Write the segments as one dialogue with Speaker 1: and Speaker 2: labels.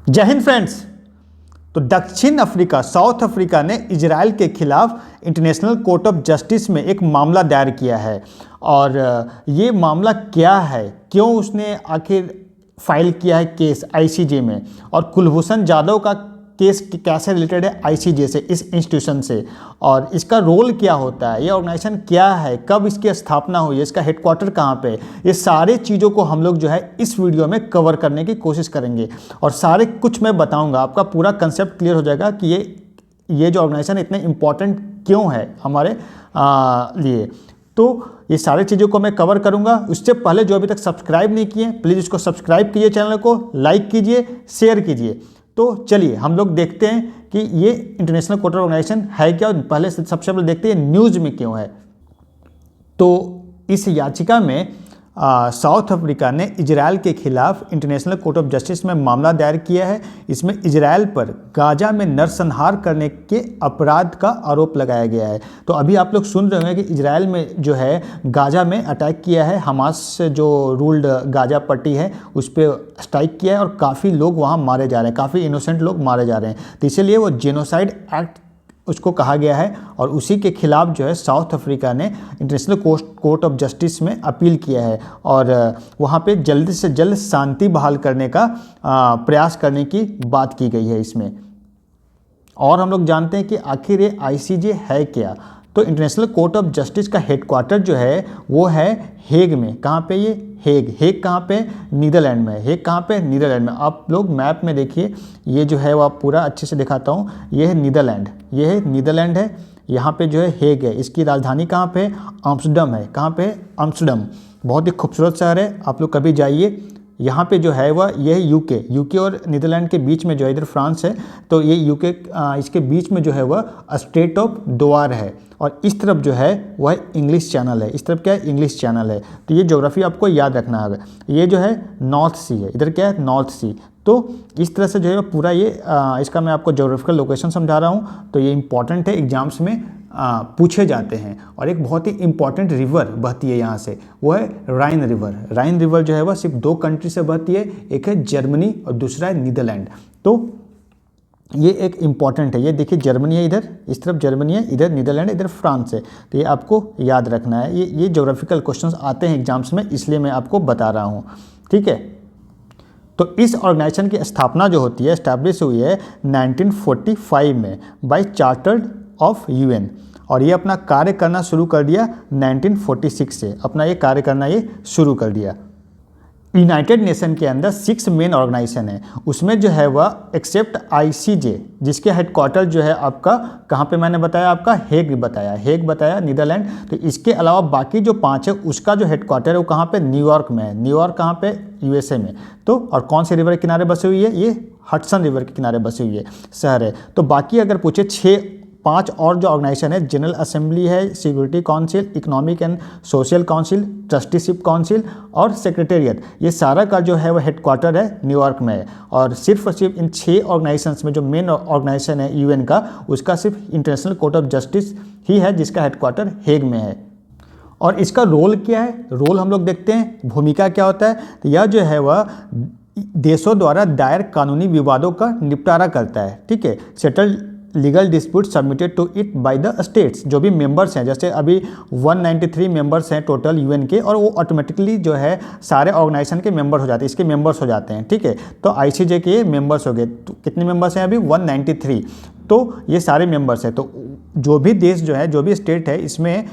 Speaker 1: जय हिंद फ्रेंड्स। तो दक्षिण अफ्रीका साउथ अफ्रीका ने इजराइल के खिलाफ इंटरनेशनल कोर्ट ऑफ जस्टिस में एक मामला दायर किया है। और ये मामला क्या है, क्यों उसने आखिर फाइल किया है केस आईसीजे में, और कुलभूषण जाधव का केस कैसे रिलेटेड है आईसीजे से, इस इंस्टीट्यूशन से, और इसका रोल क्या होता है, ये ऑर्गेनाइजेशन क्या है, कब इसकी स्थापना हुई है, इसका हेडक्वार्टर कहाँ पे, ये सारे चीज़ों को हम लोग जो है इस वीडियो में कवर करने की कोशिश करेंगे। और सारे कुछ मैं बताऊंगा, आपका पूरा कंसेप्ट क्लियर हो जाएगा कि ये जो ऑर्गेनाइजेशन इतने इम्पॉर्टेंट क्यों है हमारे लिए। तो ये सारी चीज़ों को मैं कवर करूंगा। उससे पहले जो अभी तक सब्सक्राइब नहीं किए प्लीज़ इसको सब्सक्राइब कीजिए, चैनल को लाइक कीजिए, शेयर कीजिए। तो चलिए हम लोग देखते हैं कि ये इंटरनेशनल कोर्ट ऑर्गेनाइजेशन है क्या। पहले सबसे पहले देखते हैं न्यूज़ में क्यों है। तो इस याचिका में साउथ अफ्रीका ने इजराइल के खिलाफ इंटरनेशनल कोर्ट ऑफ जस्टिस में मामला दायर किया है। इसमें इजराइल पर गाजा में नरसंहार करने के अपराध का आरोप लगाया गया है। तो अभी आप लोग सुन रहे होंगे कि इजराइल में जो है गाजा में अटैक किया है, हमास से जो रूल्ड गाजा पट्टी है उस पर स्ट्राइक किया है, और काफ़ी लोग वहाँ मारे जा रहे हैं, काफ़ी इनोसेंट लोग मारे जा रहे हैं। तो इसीलिए वो जेनोसाइड एक्ट उसको कहा गया है, और उसी के खिलाफ जो है साउथ अफ्रीका ने इंटरनेशनल कोर्ट ऑफ जस्टिस में अपील किया है, और वहाँ पे जल्द से जल्द शांति बहाल करने का प्रयास करने की बात की गई है इसमें। और हम लोग जानते हैं कि आखिर ये आईसीजे है क्या। तो इंटरनेशनल कोर्ट ऑफ जस्टिस का हेडक्वार्टर जो है वो है हेग में। कहाँ पे ये हेग कहाँ पे, नीदरलैंड में। हेग कहाँ पे, नीदरलैंड में। आप लोग मैप में देखिए, ये जो है वो आप पूरा अच्छे से दिखाता हूँ, ये है नीदरलैंड, ये है नीदरलैंड है। यहाँ पे जो है हेग है, इसकी राजधानी कहाँ पे, आम्स्टरडम है। कहाँ पे, आम्स्टरडम। बहुत ही खूबसूरत शहर है, आप लोग कभी जाइए। यहाँ पे जो है वह ये है यूके और नीदरलैंड के बीच में जो है, इधर फ्रांस है, तो ये यूके इसके बीच में जो है वह स्ट्रेट ऑफ दोआर है, और इस तरफ जो है वह इंग्लिश चैनल है। इस तरफ क्या है, इंग्लिश चैनल है। तो ये ज्योग्राफी आपको याद रखना है। ये जो है नॉर्थ सी है, इधर क्या है, नॉर्थ सी। तो इस तरह से जो है पूरा ये इसका मैं आपको ज्योग्राफिकल लोकेशन समझा रहा हूँ। तो ये इंपॉर्टेंट है, एग्जाम्स में पूछे जाते हैं। और एक बहुत ही इंपॉर्टेंट रिवर बहती है यहाँ से, वो है राइन रिवर। राइन रिवर जो है वह सिर्फ दो कंट्री से बहती है, एक है जर्मनी और दूसरा है नीदरलैंड। तो ये एक इम्पॉर्टेंट है। ये देखिए जर्मनी है, इधर इस तरफ जर्मनी है, इधर नीदरलैंड, इधर फ्रांस है। तो ये आपको याद रखना है। ये ज्योग्राफिकल क्वेश्चंस आते हैं एग्जाम्स में, इसलिए मैं आपको बता रहा हूँ, ठीक है। तो इस ऑर्गेनाइजेशन की स्थापना जो होती है, एस्टैब्लिश हुई है 1945 में बाय चार्टर ऑफ यूएन, और ये अपना कार्य करना शुरू कर दिया 1946 से। अपना ये कार्य करना ये शुरू कर दिया। यूनाइटेड नेशन के अंदर 6 मेन ऑर्गेनाइजेशन है, उसमें जो है वह एक्सेप्ट आईसीजे, जिसके हेडक्वार्टर जो है आपका कहाँ पे, मैंने बताया आपका हेग बताया नीदरलैंड। तो इसके अलावा बाकी जो 5 है उसका जो हेडक्वार्टर है वो कहाँ पे, न्यूयॉर्क में है। न्यूयॉर्क कहाँ पे, यूएसए में। तो और कौन से रिवर के किनारे बसी हुई है, ये हडसन रिवर के किनारे बसी हुई है शहर है। तो बाकी अगर पूछे 5 और जो ऑर्गेनाइजेशन है, जनरल असेंबली है, security council, economic and social council, trusteeship council और सेक्रेटेरिएट, ये सारा का जो है वह हेडक्वार्टर है न्यूयॉर्क में है। और सिर्फ इन 6 ऑर्गेनाइजेशंस में जो मेन ऑर्गेनाइजेशन है यूएन का, उसका सिर्फ इंटरनेशनल कोर्ट ऑफ जस्टिस ही है जिसका हेडक्वार्टर हेग में है। और इसका रोल क्या है, रोल हम लोग देखते हैं, भूमिका क्या होता है। तो यह जो है वह देशों द्वारा दायर कानूनी विवादों का निपटारा करता है, ठीक है। Settle legal dispute submitted to it by the states, जो भी मेंबर्स हैं, जैसे अभी 193 मेंबर्स हैं टोटल यूएन के, और वो ऑटोमेटिकली जो है सारे ऑर्गेनाइजेशन के मेंबर्स हो जाते हैं, इसके मेंबर्स हो जाते हैं, ठीक है। तो आईसीजे के मेंबर्स हो गए। तो कितने मेंबर्स हैं अभी, 193। तो ये सारे मेंबर्स हैं। तो जो भी देश जो है, जो भी स्टेट है, इसमें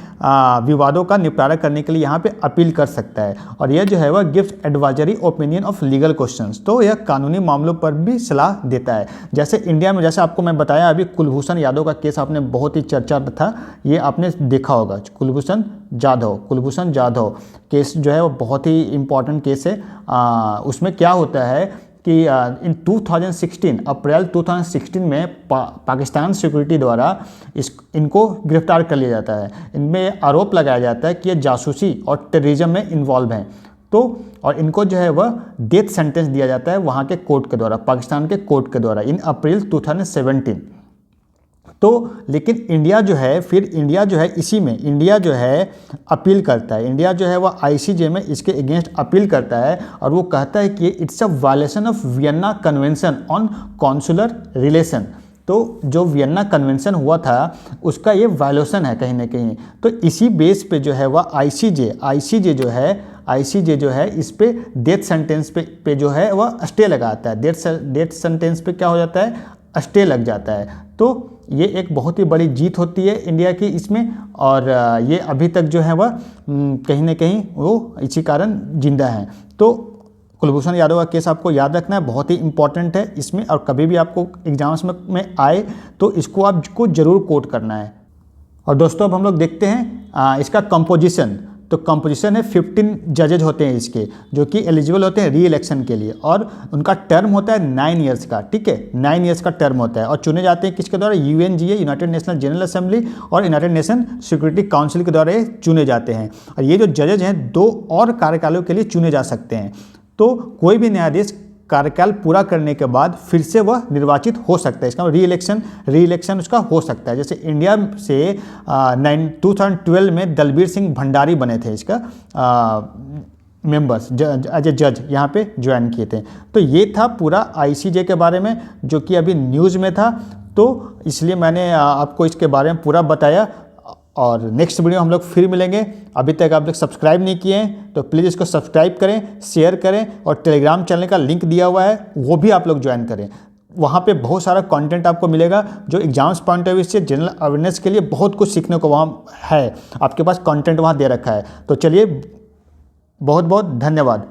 Speaker 1: विवादों का निपटारा करने के लिए यहाँ पे अपील कर सकता है। और यह जो है वह gives advisory opinion of legal questions, तो यह कानूनी मामलों पर भी सलाह देता है। जैसे इंडिया में, जैसे आपको मैं बताया अभी, कुलभूषण यादव का केस आपने बहुत ही चर्चा था, ये आपने देखा होगा। कुलभूषण जाधव केस जो है वो बहुत ही इंपॉर्टेंट केस है। उसमें क्या होता है कि इन 2016 अप्रैल 2016 में पाकिस्तान सिक्योरिटी द्वारा इनको गिरफ्तार कर लिया जाता है। इनमें आरोप लगाया जाता है कि ये जासूसी और टेररिज्म में इन्वॉल्व हैं। तो और इनको जो है वह डेथ सेंटेंस दिया जाता है वहाँ के कोर्ट के द्वारा, पाकिस्तान के कोर्ट के द्वारा, इन अप्रैल 2017। तो लेकिन इंडिया जो है, फिर इंडिया जो है इसी में इंडिया जो है अपील करता है, इंडिया जो है वह आईसीजे में इसके अगेंस्ट अपील करता है और वो कहता है कि it's a violation of Vienna convention on consular relation. तो जो वियना कन्वेंशन हुआ था उसका ये वायलेशन है कहीं ना कहीं। तो इसी बेस पे जो है वह आईसीजे जो है इस पे डेथ सेंटेंस पे जो है वह स्टे लगाता है। डेथ सेंटेंस पे क्या हो जाता है, स्टे लग जाता है। तो ये एक बहुत ही बड़ी जीत होती है इंडिया की इसमें, और ये अभी तक जो है वह कहीं ना कहीं वो इसी कारण जिंदा है। तो कुलभूषण यादव का केस आपको याद रखना है, बहुत ही इंपॉर्टेंट है इसमें, और कभी भी आपको एग्जाम्स में आए तो इसको आपको जरूर कोट करना है। और दोस्तों अब हम लोग देखते हैं इसका कंपोजिशन। तो कंपोजिशन है 15 जजेज होते हैं इसके, जो कि एलिजिबल होते हैं री इलेक्शन के लिए, और उनका टर्म होता है 9 ईयर्स का। ठीक है, 9 ईयर्स का टर्म होता है, और चुने जाते हैं किसके द्वारा, UNGA, United national general assembly, और यूनाइटेड नेशन सिक्योरिटी काउंसिल के द्वारा ये चुने जाते हैं। और ये जो जजेज हैं 2 और कार्यकालों के लिए चुने जा सकते हैं। तो कोई भी न्यायाधीश कार्यकाल पूरा करने के बाद फिर से वह निर्वाचित हो सकता है, इसका री इलेक्शन उसका हो सकता है। जैसे इंडिया से 2012 में दलबीर सिंह भंडारी बने थे इसका मेंबर्स एज ए जज यहाँ पे ज्वाइन किए थे। तो ये था पूरा आईसीजे के बारे में जो कि अभी न्यूज़ में था, तो इसलिए मैंने आपको इसके बारे में पूरा बताया। और नेक्स्ट वीडियो हम लोग फिर मिलेंगे। अभी तक आप लोग सब्सक्राइब नहीं किए हैं तो प्लीज़ इसको सब्सक्राइब करें, शेयर करें, और टेलीग्राम चैनल का लिंक दिया हुआ है वो भी आप लोग ज्वाइन करें। वहाँ पे बहुत सारा कंटेंट आपको मिलेगा जो एग्जाम्स पॉइंट ऑफ व्यू से जनरल अवेयरनेस के लिए बहुत कुछ सीखने को वहाँ है, आपके पास कंटेंट वहाँ दे रखा है। तो चलिए, बहुत बहुत धन्यवाद।